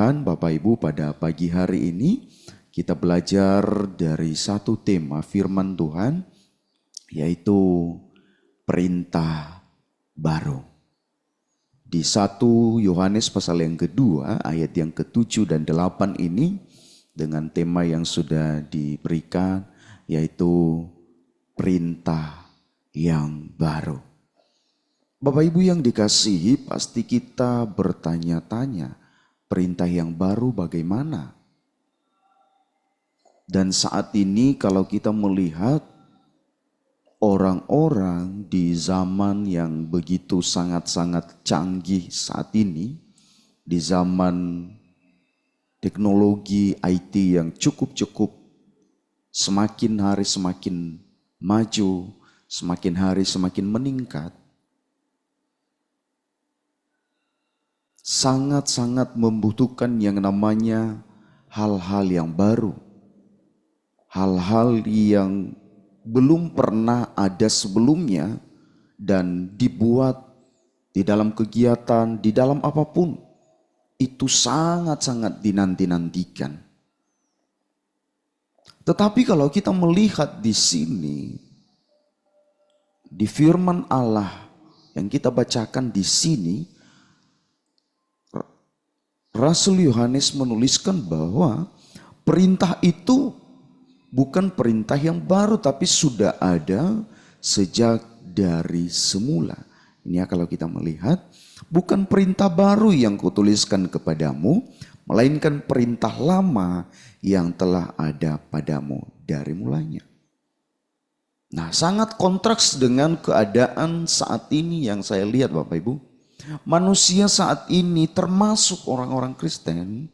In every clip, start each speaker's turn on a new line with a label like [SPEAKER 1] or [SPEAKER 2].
[SPEAKER 1] Tuhan, Bapak Ibu, pada pagi hari ini kita belajar dari satu tema firman Tuhan, yaitu perintah baru. Di 1 Yohanes pasal yang kedua, ayat yang ke-7 dan 8 ini, dengan tema yang sudah diberikan, yaitu perintah yang baru. Bapak Ibu yang dikasihi, pasti kita bertanya-tanya, perintah yang baru bagaimana? Dan saat ini kalau kita melihat orang-orang di zaman yang begitu sangat-sangat canggih saat ini, di zaman teknologi IT yang cukup semakin hari semakin maju, semakin hari semakin meningkat, sangat-sangat membutuhkan yang namanya hal-hal yang baru. Hal-hal yang belum pernah ada sebelumnya dan dibuat di dalam kegiatan, di dalam apapun. Itu sangat-sangat dinanti-nantikan. Tetapi kalau kita melihat di sini, di firman Allah yang kita bacakan di sini, Rasul Yohanes menuliskan bahwa perintah itu bukan perintah yang baru, tapi sudah ada sejak dari semula. Ini kalau kita melihat, bukan perintah baru yang kutuliskan kepadamu, melainkan perintah lama yang telah ada padamu dari mulanya. Nah, sangat kontras dengan keadaan saat ini yang saya lihat, Bapak Ibu. Manusia saat ini termasuk orang-orang Kristen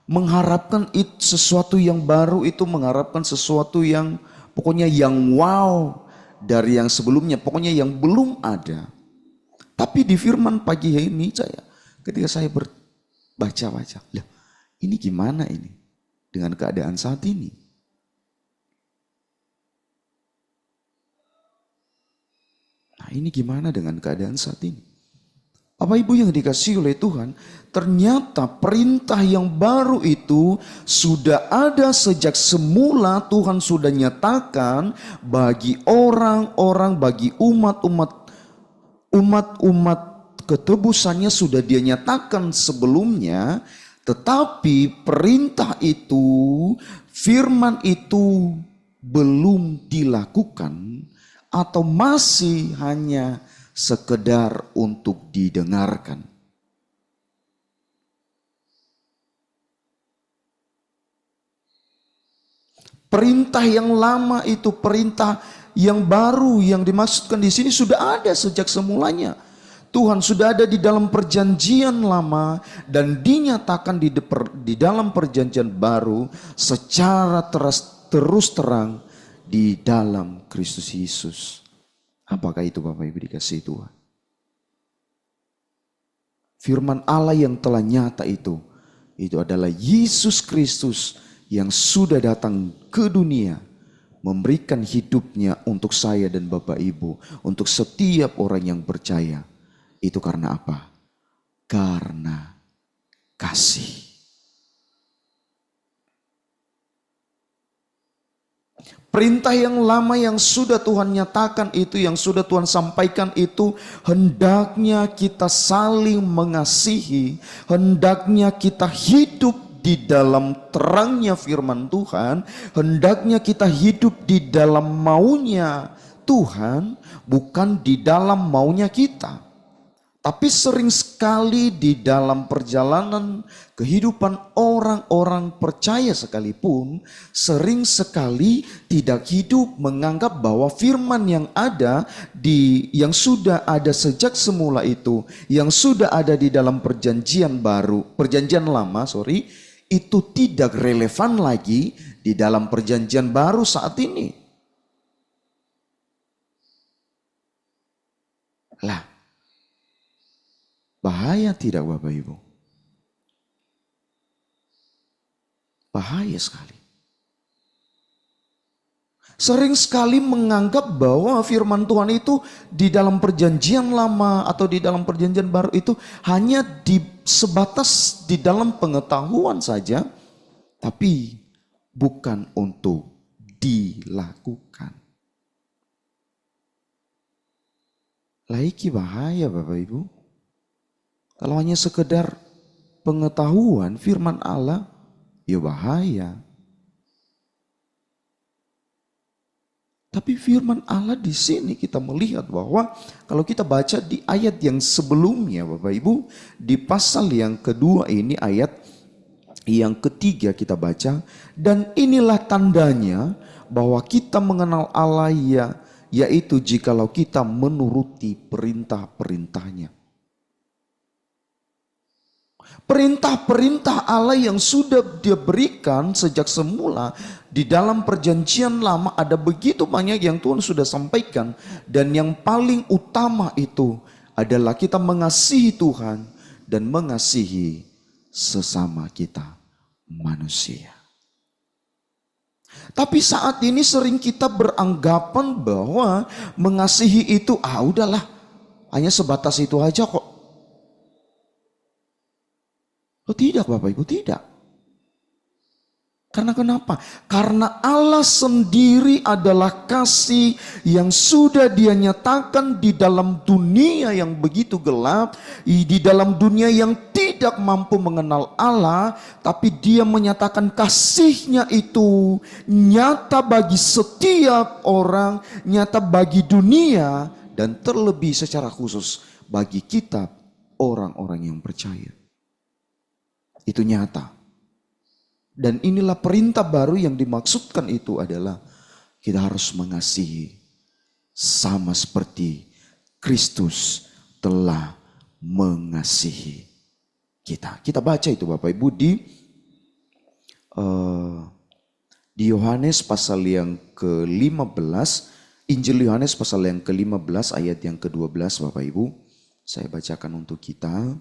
[SPEAKER 1] mengharapkan sesuatu yang baru, itu mengharapkan sesuatu yang pokoknya yang wow dari yang sebelumnya, pokoknya yang belum ada. Tapi di firman pagi ini ketika saya baca-baca, lah ini gimana ini dengan keadaan saat ini? Nah, ini gimana dengan keadaan saat ini? Bapak Ibu yang dikasihi oleh Tuhan, ternyata perintah yang baru itu sudah ada sejak semula. Tuhan sudah nyatakan bagi orang-orang, bagi umat-umat ketebusannya sudah dia nyatakan sebelumnya. Tetapi perintah itu, firman itu belum dilakukan atau masih hanya sekedar untuk didengarkan. Perintah yang lama itu, perintah yang baru yang dimaksudkan di sini sudah ada sejak semulanya. Tuhan sudah ada di dalam perjanjian lama dan dinyatakan di dalam perjanjian baru secara terus terang di dalam Kristus Yesus. Apakah itu Bapak Ibu dikasihi Tuhan? Firman Allah yang telah nyata itu adalah Yesus Kristus yang sudah datang ke dunia, memberikan hidupnya untuk saya dan Bapak Ibu, untuk setiap orang yang percaya. Itu karena apa? Karena kasih. Perintah yang lama yang sudah Tuhan nyatakan itu, yang sudah Tuhan sampaikan itu, hendaknya kita saling mengasihi, hendaknya kita hidup di dalam terangnya firman Tuhan, hendaknya kita hidup di dalam maunya Tuhan, bukan di dalam maunya kita. Tapi sering sekali di dalam perjalanan kehidupan orang-orang percaya sekalipun, sering sekali tidak hidup menganggap bahwa firman yang ada yang sudah ada sejak semula itu, yang sudah ada di dalam perjanjian lama, itu tidak relevan lagi di dalam perjanjian baru saat ini. Lah, bahaya tidak Bapak Ibu? Bahaya sekali. Sering sekali menganggap bahwa firman Tuhan itu di dalam perjanjian lama atau di dalam perjanjian baru itu hanya sebatas di dalam pengetahuan saja, tapi bukan untuk dilakukan. Laiki bahaya Bapak Ibu. Kalau hanya sekedar pengetahuan firman Allah, ya bahaya. Tapi firman Allah di sini kita melihat bahwa kalau kita baca di ayat yang sebelumnya Bapak Ibu, di pasal yang kedua ini ayat yang ketiga kita baca, dan inilah tandanya bahwa kita mengenal Allah yaitu jikalau kita menuruti perintah-perintahnya. Perintah-perintah Allah yang sudah Dia berikan sejak semula di dalam perjanjian lama, ada begitu banyak yang Tuhan sudah sampaikan, dan yang paling utama itu adalah kita mengasihi Tuhan dan mengasihi sesama kita manusia. Tapi saat ini sering kita beranggapan bahwa mengasihi itu udahlah, hanya sebatas itu aja kok. Oh tidak Bapak Ibu, tidak. Karena kenapa? Karena Allah sendiri adalah kasih yang sudah Dia nyatakan di dalam dunia yang begitu gelap, di dalam dunia yang tidak mampu mengenal Allah, tapi Dia menyatakan kasih-Nya itu nyata bagi setiap orang, nyata bagi dunia, dan terlebih secara khusus bagi kita orang-orang yang percaya. Itu nyata. Dan inilah perintah baru yang dimaksudkan itu adalah kita harus mengasihi sama seperti Kristus telah mengasihi kita. Kita baca itu Bapak Ibu di Yohanes pasal yang ke-15, Injil Yohanes pasal yang ke-15 ayat yang ke-12 Bapak Ibu. Saya bacakan untuk kita.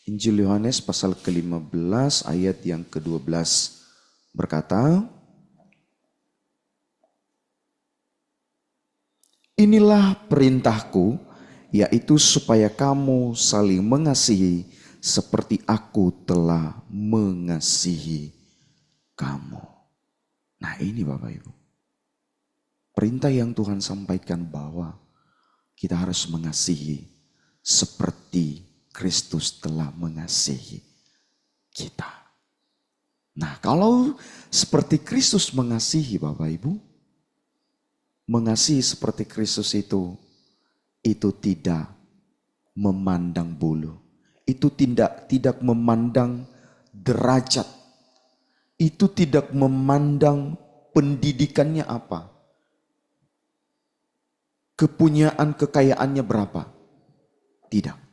[SPEAKER 1] Injil Yohanes pasal ke-15 ayat yang ke-12 berkata, inilah perintahku, yaitu supaya kamu saling mengasihi seperti aku telah mengasihi kamu. Nah ini Bapak Ibu, perintah yang Tuhan sampaikan bahwa kita harus mengasihi seperti Kristus telah mengasihi kita. Nah kalau seperti Kristus mengasihi Bapak Ibu, mengasihi seperti Kristus itu tidak memandang bulu, itu tidak memandang derajat, itu tidak memandang pendidikannya apa, kepunyaan kekayaannya berapa, tidak.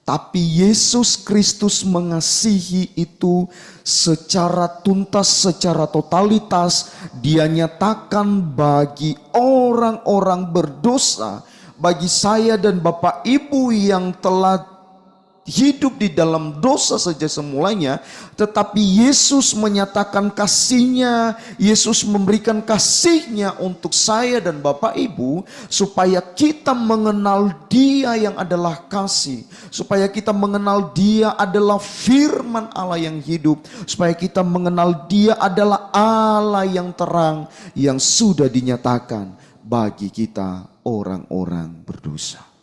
[SPEAKER 1] Tapi Yesus Kristus mengasihi itu secara tuntas, secara totalitas. Dia nyatakan bagi orang-orang berdosa, bagi saya dan Bapak Ibu yang telah hidup di dalam dosa saja semulanya, tetapi Yesus menyatakan kasih-Nya, Yesus memberikan kasih-Nya untuk saya dan Bapak Ibu, supaya kita mengenal Dia yang adalah kasih, supaya kita mengenal Dia adalah firman Allah yang hidup, supaya kita mengenal Dia adalah Allah yang terang, yang sudah dinyatakan bagi kita orang-orang berdosa.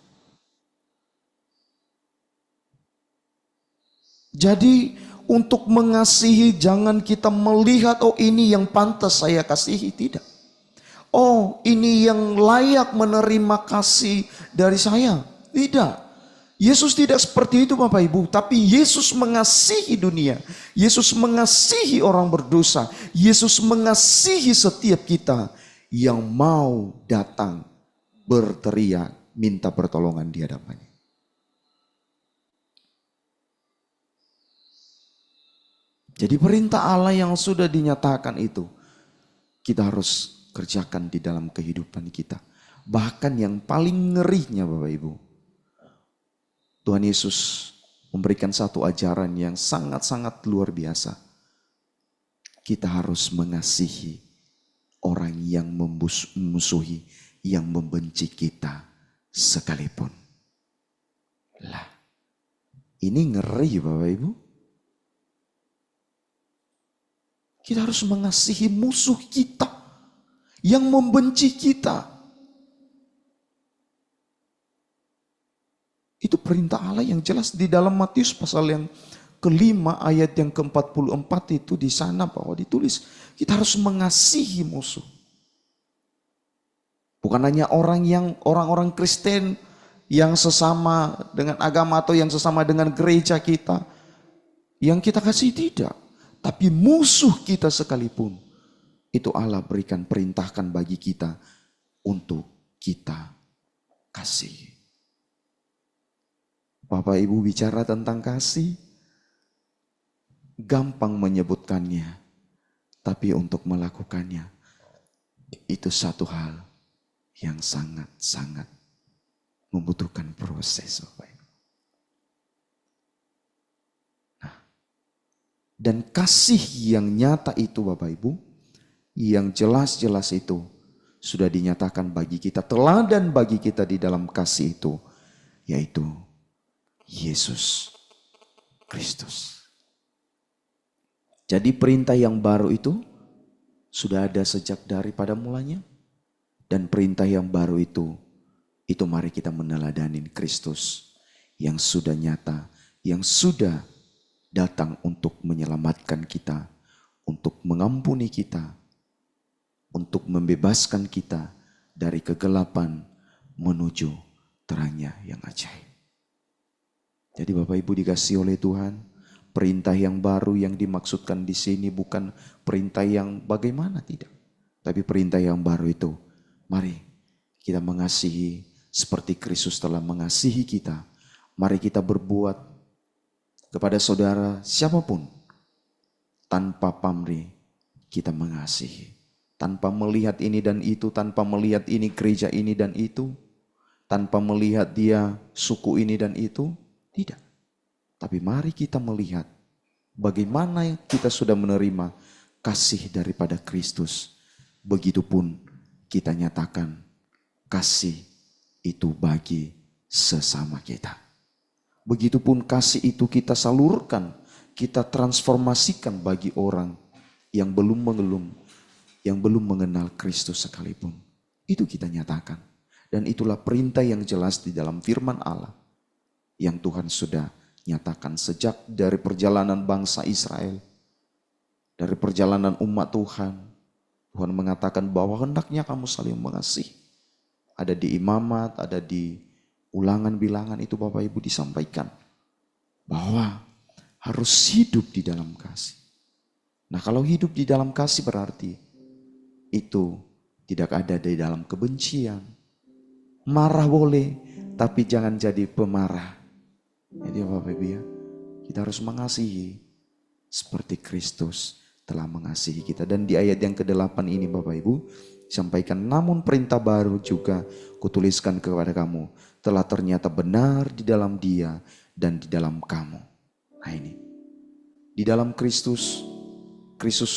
[SPEAKER 1] Jadi untuk mengasihi jangan kita melihat ini yang pantas saya kasihi, tidak. Ini yang layak menerima kasih dari saya, tidak. Yesus tidak seperti itu Bapak Ibu, tapi Yesus mengasihi dunia. Yesus mengasihi orang berdosa. Yesus mengasihi setiap kita yang mau datang berteriak minta pertolongan di hadapannya. Jadi perintah Allah yang sudah dinyatakan itu kita harus kerjakan di dalam kehidupan kita. Bahkan yang paling ngerinya Bapak Ibu, Tuhan Yesus memberikan satu ajaran yang sangat-sangat luar biasa. kita harus mengasihi orang yang memusuhi, yang membenci kita sekalipun. Lah, ini ngeri Bapak Ibu. Kita harus mengasihi musuh kita yang membenci kita. Itu perintah Allah yang jelas di dalam Matius pasal yang kelima ayat yang ke-44 itu di sana bahwa ditulis kita harus mengasihi musuh. Bukan hanya orang-orang Kristen yang sesama dengan agama atau yang sesama dengan gereja kita yang kita kasih, tidak. Tapi musuh kita sekalipun itu Allah berikan, perintahkan bagi kita untuk kita kasih. Bapak Ibu bicara tentang kasih, gampang menyebutkannya, tapi untuk melakukannya itu satu hal yang sangat-sangat membutuhkan proses. Bapak Ibu. Nah, dan kasih yang nyata itu Bapak Ibu, yang jelas-jelas itu sudah dinyatakan bagi kita, teladan bagi kita di dalam kasih itu, yaitu Yesus Kristus. Jadi perintah yang baru itu sudah ada sejak daripada mulanya. Dan perintah yang baru itu mari kita meneladanin Kristus yang sudah nyata, yang sudah datang untuk menyelamatkan kita, untuk mengampuni kita, untuk membebaskan kita dari kegelapan menuju terangnya yang ajaib. Jadi Bapak Ibu dikasihi oleh Tuhan, perintah yang baru yang dimaksudkan di sini bukan perintah yang bagaimana, tidak. Tapi perintah yang baru itu, mari kita mengasihi seperti Kristus telah mengasihi kita. Mari kita berbuat kepada saudara siapapun tanpa pamrih, kita mengasihi. Tanpa melihat ini dan itu, tanpa melihat ini gereja ini dan itu, tanpa melihat dia suku ini dan itu. Tidak. Tapi mari kita melihat bagaimana kita sudah menerima kasih daripada Kristus. Begitupun kita nyatakan kasih itu bagi sesama kita. Begitupun kasih itu kita salurkan, kita transformasikan bagi orang yang belum mengenal Kristus sekalipun. Itu kita nyatakan. Dan itulah perintah yang jelas di dalam firman Allah yang Tuhan sudah nyatakan sejak dari perjalanan bangsa Israel, dari perjalanan umat Tuhan. Tuhan mengatakan bahwa hendaknya kamu saling mengasihi. Ada di Imamat, ada di Ulangan Bilangan itu Bapak Ibu disampaikan bahwa harus hidup di dalam kasih. Nah, kalau hidup di dalam kasih berarti itu tidak ada di dalam kebencian. Marah boleh, tapi jangan jadi pemarah. Jadi Bapak Ibu ya, kita harus mengasihi seperti Kristus telah mengasihi kita. Dan di ayat yang ke-8 ini Bapak Ibu sampaikan, namun perintah baru juga kutuliskan kepada kamu, telah ternyata benar di dalam Dia dan di dalam kamu. Nah ini, di dalam Kristus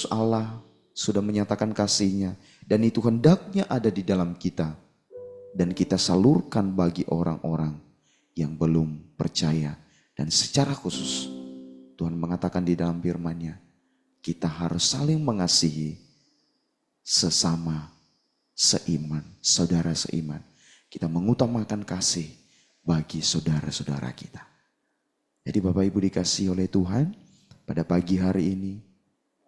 [SPEAKER 1] Allah sudah menyatakan kasih-Nya, dan itu hendaknya ada di dalam kita. Dan kita salurkan bagi orang-orang yang belum percaya. Dan secara khusus Tuhan mengatakan di dalam firman-Nya, kita harus saling mengasihi sesama seiman, saudara seiman. Kita mengutamakan kasih bagi saudara-saudara kita. Jadi Bapak Ibu dikasihi oleh Tuhan, pada pagi hari ini,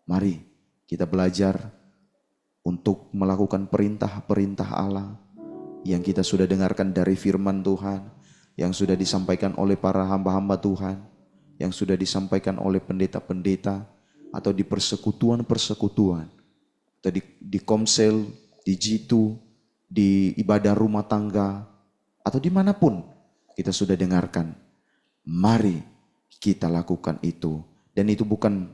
[SPEAKER 1] mari kita belajar untuk melakukan perintah-perintah Allah yang kita sudah dengarkan dari firman Tuhan, yang sudah disampaikan oleh para hamba-hamba Tuhan, yang sudah disampaikan oleh pendeta-pendeta, atau di persekutuan-persekutuan, atau di komsel, di jitu, di ibadah rumah tangga, atau dimanapun kita sudah dengarkan. Mari kita lakukan itu. Dan itu bukan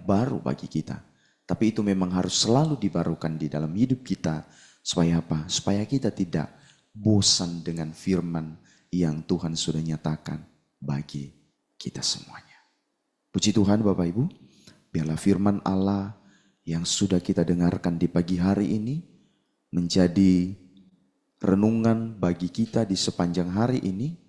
[SPEAKER 1] baru bagi kita, tapi itu memang harus selalu dibarukan di dalam hidup kita. Supaya apa? Supaya kita tidak bosan dengan firman yang Tuhan sudah nyatakan bagi kita semuanya. Puji Tuhan Bapak Ibu, Biarlah firman Allah yang sudah kita dengarkan di pagi hari ini menjadi renungan bagi kita di sepanjang hari ini.